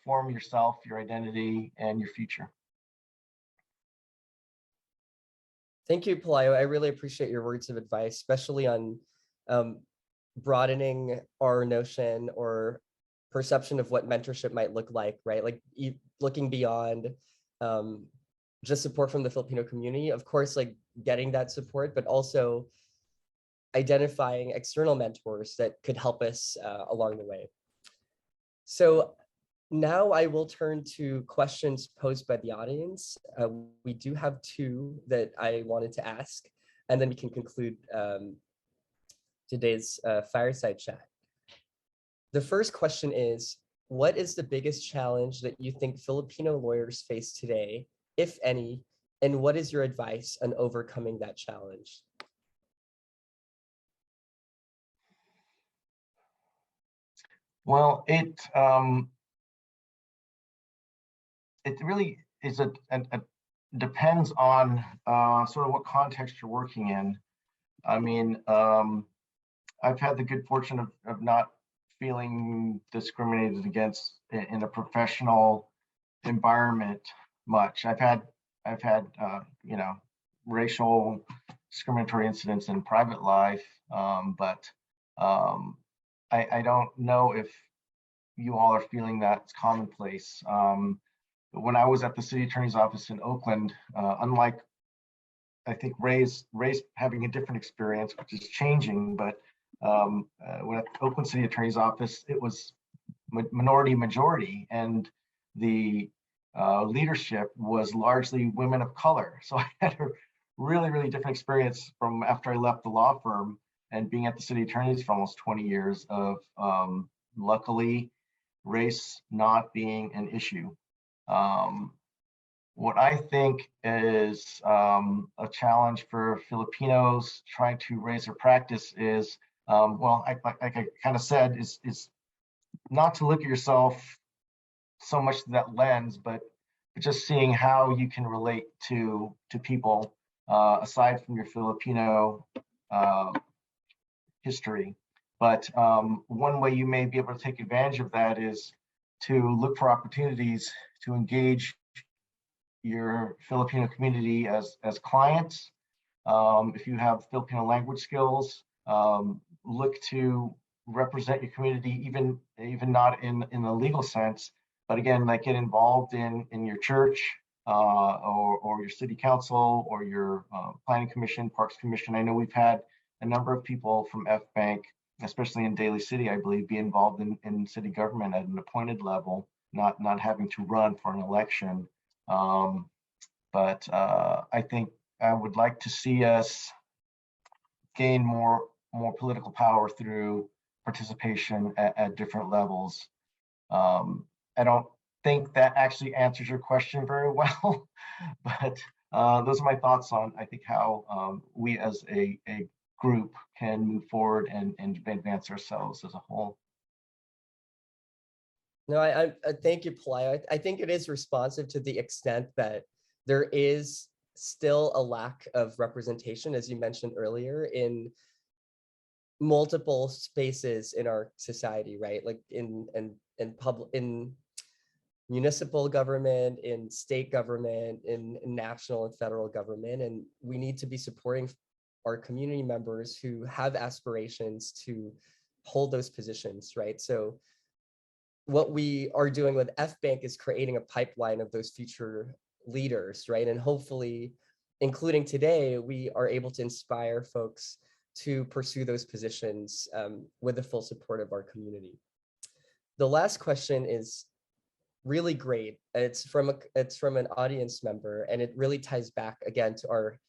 form yourself, your identity, and your future. Thank you, Pelayo. I really appreciate your words of advice, especially on broadening our notion or perception of what mentorship might look like, right? Like looking beyond just support from the Filipino community, of course, like getting that support, but also identifying external mentors that could help us along the way. So now I will turn to questions posed by the audience. We do have 2 that I wanted to ask, and then we can conclude today's fireside chat. The first question is, what is the biggest challenge that you think Filipino lawyers face today, if any, and what is your advice on overcoming that challenge? Well, it really is a depends on sort of what context you're working in. I mean, I've had the good fortune of not feeling discriminated against in a professional environment much. I've had you know, racial discriminatory incidents in private life, but I don't know if you all are feeling that it's commonplace. When I was at the city attorney's office in Oakland, unlike I think Ray's having a different experience, which is changing, but when at the Oakland City Attorney's Office, it was minority majority, and the leadership was largely women of color. So I had a really different experience from after I left the law firm and being at the city attorney's for almost 20 years of luckily race not being an issue. What I think is a challenge for Filipinos trying to raise their practice is, well, like I kind of said, is not to look at yourself so much through that lens, but just seeing how you can relate to people aside from your Filipino history. But one way you may be able to take advantage of that is to look for opportunities to engage your Filipino community as clients. If you have Filipino language skills, look to represent your community, even not in the legal sense, but again, like get involved in your church or your city council or your planning commission, parks commission. I know we've had a number of people from FBANC, especially in Daly City, I believe, be involved in city government at an appointed level, not having to run for an election. But I think I would like to see us gain more political power through participation at different levels. I don't think that actually answers your question very well, but those are my thoughts on, I think, how we as a group can move forward and advance ourselves as a whole. No, I thank you, Pelayo. I think it is responsive to the extent that there is still a lack of representation, as you mentioned earlier, in multiple spaces in our society, right? Like in municipal government, in state government, in national and federal government, and we need to be supporting our community members who have aspirations to hold those positions, right? So what we are doing with FBANC is creating a pipeline of those future leaders, right? And hopefully, including today, we are able to inspire folks to pursue those positions with the full support of our community. The last question is really great. It's from an audience member, and it really ties back again to our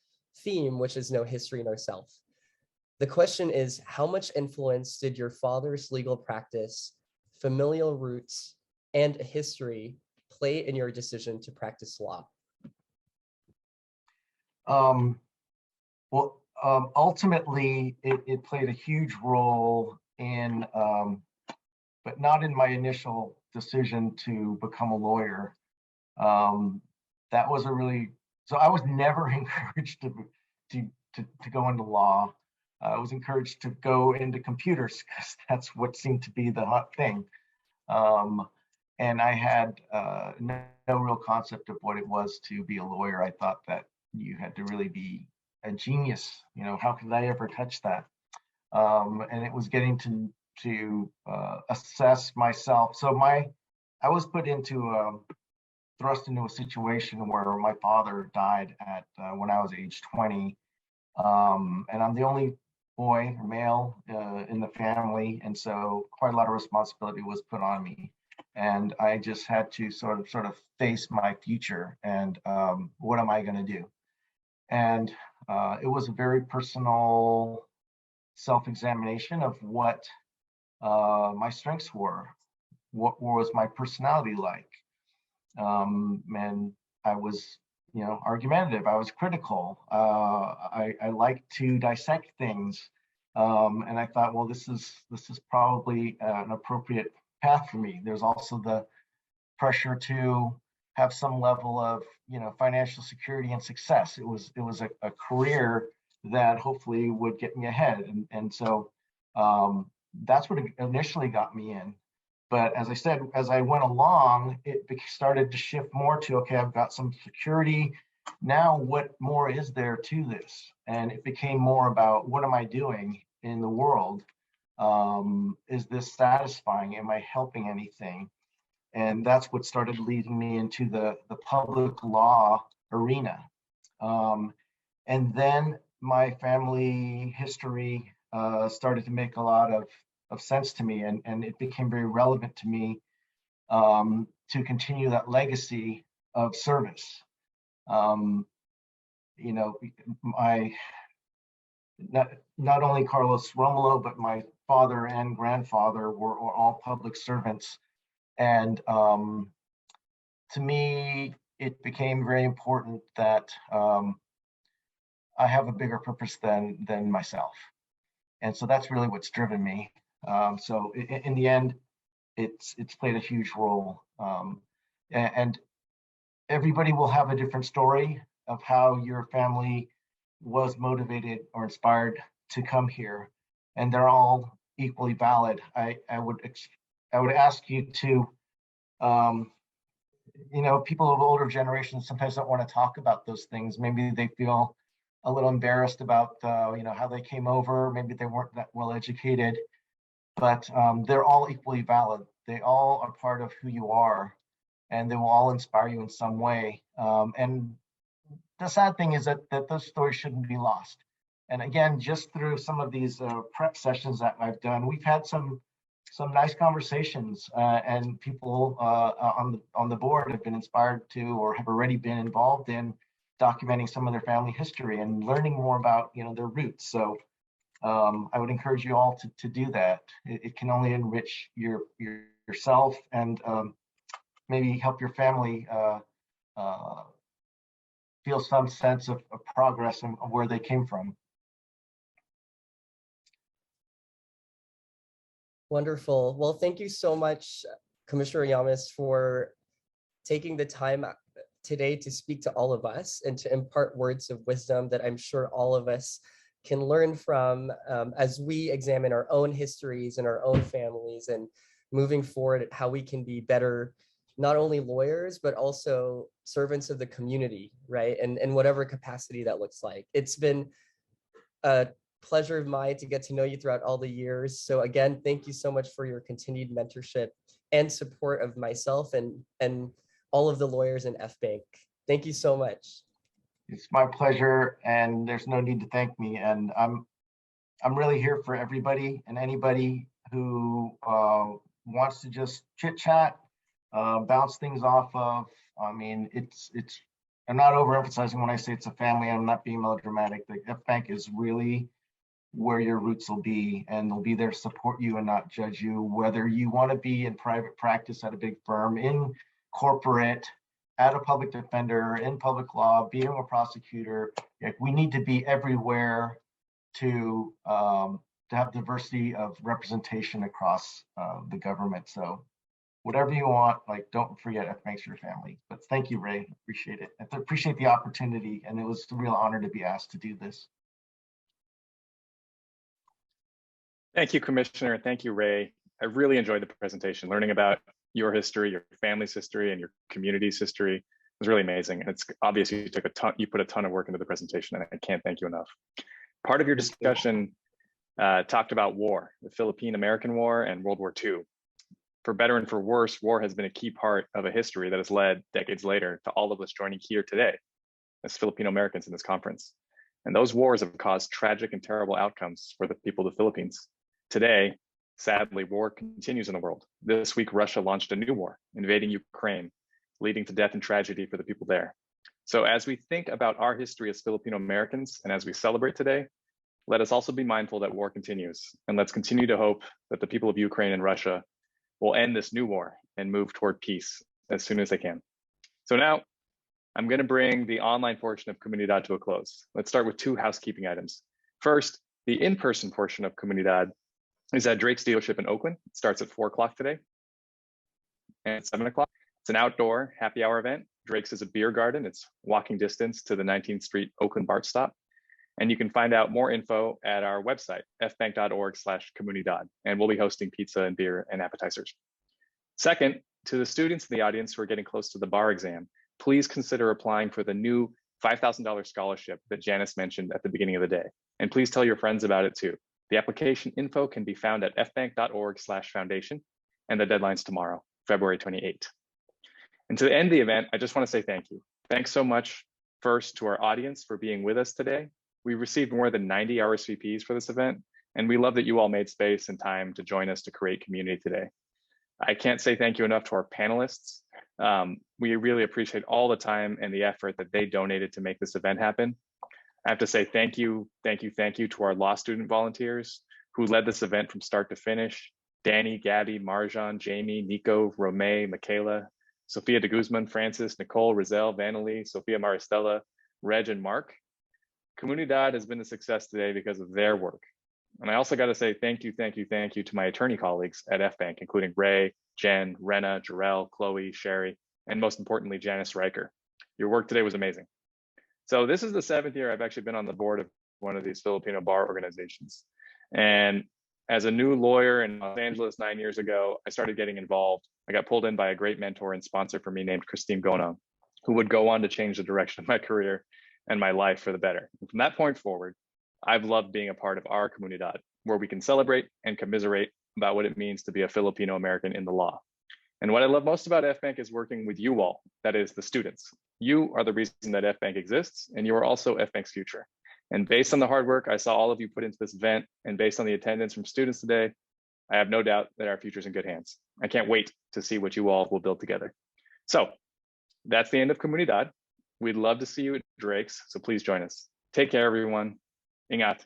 theme, which is no history, no self. The question is, how much influence did your father's legal practice, familial roots, and history play in your decision to practice law? Well, ultimately, it played a huge role in, but not in my initial decision to become a lawyer. That was so I was never encouraged to go into law. I was encouraged to go into computers because that's what seemed to be the hot thing. And I had no real concept of what it was to be a lawyer. I thought that you had to really be a genius. You know, how could I ever touch that? And it was getting to assess myself. So I was put thrust into a situation where my father died at when I was age 20, and I'm the only boy or male in the family, and so quite a lot of responsibility was put on me, and I just had to sort of face my future and what am I going to do? And it was a very personal self-examination of what my strengths were, what was my personality like. And I was, argumentative. I was critical. I like to dissect things. And I thought, well, this is probably an appropriate path for me. There's also the pressure to have some level of, financial security and success. It was a career that hopefully would get me ahead. And so that's what initially got me in. But as I said, as I went along, it started to shift more to, okay, I've got some security. Now, what more is there to this? And it became more about, what am I doing in the world? Is this satisfying? Am I helping anything? And that's what started leading me into the public law arena. And then my family history started to make a lot of sense to me, and it became very relevant to me to continue that legacy of service. Not only Carlos Romulo, but my father and grandfather were all public servants. And to me, it became very important that I have a bigger purpose than myself. And so that's really what's driven me. So in the end, it's played a huge role. And everybody will have a different story of how your family was motivated or inspired to come here. And they're all equally valid. I would ask you to, people of older generations sometimes don't want to talk about those things. Maybe they feel a little embarrassed about, how they came over. Maybe they weren't that well educated, but they're all equally valid. They all are part of who you are, and they will all inspire you in some way. And the sad thing is that those stories shouldn't be lost. And again, just through some of these prep sessions that I've done, we've had some nice conversations, and people on the board have been inspired to, or have already been involved in, documenting some of their family history and learning more about their roots. So I would encourage you all to do that. It can only enrich yourself and maybe help your family feel some sense of progress and where they came from. Wonderful. Well, thank you so much, Commissioner Llamas, for taking the time today to speak to all of us and to impart words of wisdom that I'm sure all of us can learn from as we examine our own histories and our own families, and moving forward, how we can be better, not only lawyers, but also servants of the community, right? And in whatever capacity that looks like. It's been a pleasure of mine to get to know you throughout all the years. So again, thank you so much for your continued mentorship and support of myself and all of the lawyers in FBANC. Thank you so much. It's my pleasure, and there's no need to thank me. And I'm really here for everybody and anybody who wants to just chit chat, bounce things off of. I mean, I'm not overemphasizing when I say it's a family. I'm not being melodramatic. The FBANC is really where your roots will be, and they'll be there to support you and not judge you, whether you want to be in private practice at a big firm, in corporate, at a public defender, in public law, being a prosecutor. Like, we need to be everywhere to have diversity of representation across the government. So whatever you want, like, don't forget FBANC's your family. But thank you, Ray. Appreciate it. I appreciate the opportunity, and it was a real honor to be asked to do this. Thank you, Commissioner. Thank you, Ray. I really enjoyed the presentation. Learning about your history, your family's history, and your community's history was really amazing. And it's obvious you put a ton of work into the presentation, and I can't thank you enough. Part of your discussion talked about war, the Philippine-American War and World War II. For better and for worse, war has been a key part of a history that has led decades later to all of us joining here today as Filipino Americans in this conference. And those wars have caused tragic and terrible outcomes for the people of the Philippines. Today, sadly, war continues in the world. This week, Russia launched a new war, invading Ukraine, leading to death and tragedy for the people there. So as we think about our history as Filipino Americans, and as we celebrate today, let us also be mindful that war continues, and let's continue to hope that the people of Ukraine and Russia will end this new war and move toward peace as soon as they can. So now I'm going to bring the online portion of Comunidad to a close. Let's start with 2 housekeeping items. First, the in-person portion of Comunidad is at Drake's dealership in Oakland. It starts at 4 o'clock today and at 7 o'clock. It's an outdoor happy hour event. Drake's is a beer garden. It's walking distance to the 19th Street Oakland BART stop. And you can find out more info at our website, fbanc.org/comunidad. And we'll be hosting pizza and beer and appetizers. Second, to the students in the audience who are getting close to the bar exam, please consider applying for the new $5,000 scholarship that Janice mentioned at the beginning of the day. And please tell your friends about it too. The application info can be found at fbanc.org/foundation, and the deadline's tomorrow, February 28th. And to end the event, I just want to say thank you. Thanks so much first to our audience for being with us today. We received more than 90 RSVPs for this event, and we love that you all made space and time to join us to create community today. I can't say thank you enough to our panelists. We really appreciate all the time and the effort that they donated to make this event happen. I have to say thank you to our law student volunteers who led this event from start to finish. Danny, Gabby, Marjan, Jamie, Nico, Romay, Michaela, Sophia de Guzman, Francis, Nicole, Rizal, Vanalee, Sophia Maristella, Reg, and Mark. Comunidad has been a success today because of their work. And I also got to say thank you to my attorney colleagues at FBANC, including Ray, Jen, Rena, Jarrell, Chloe, Sherry, and most importantly, Janice Riker. Your work today was amazing. So this is the 7th year I've actually been on the board of one of these Filipino bar organizations. And as a new lawyer in Los Angeles 9 years ago, I started getting involved. I got pulled in by a great mentor and sponsor for me named Christine Gona, who would go on to change the direction of my career and my life for the better. And from that point forward, I've loved being a part of our Comunidad, where we can celebrate and commiserate about what it means to be a Filipino American in the law. And what I love most about FBANC is working with you all, that is the students. You are the reason that FBANC exists, and you are also FBANC's future. And based on the hard work I saw all of you put into this event, and based on the attendance from students today, I have no doubt that our future is in good hands. I can't wait to see what you all will build together. So that's the end of Comunidad. We'd love to see you at Drake's, so please join us. Take care, everyone. Ingat.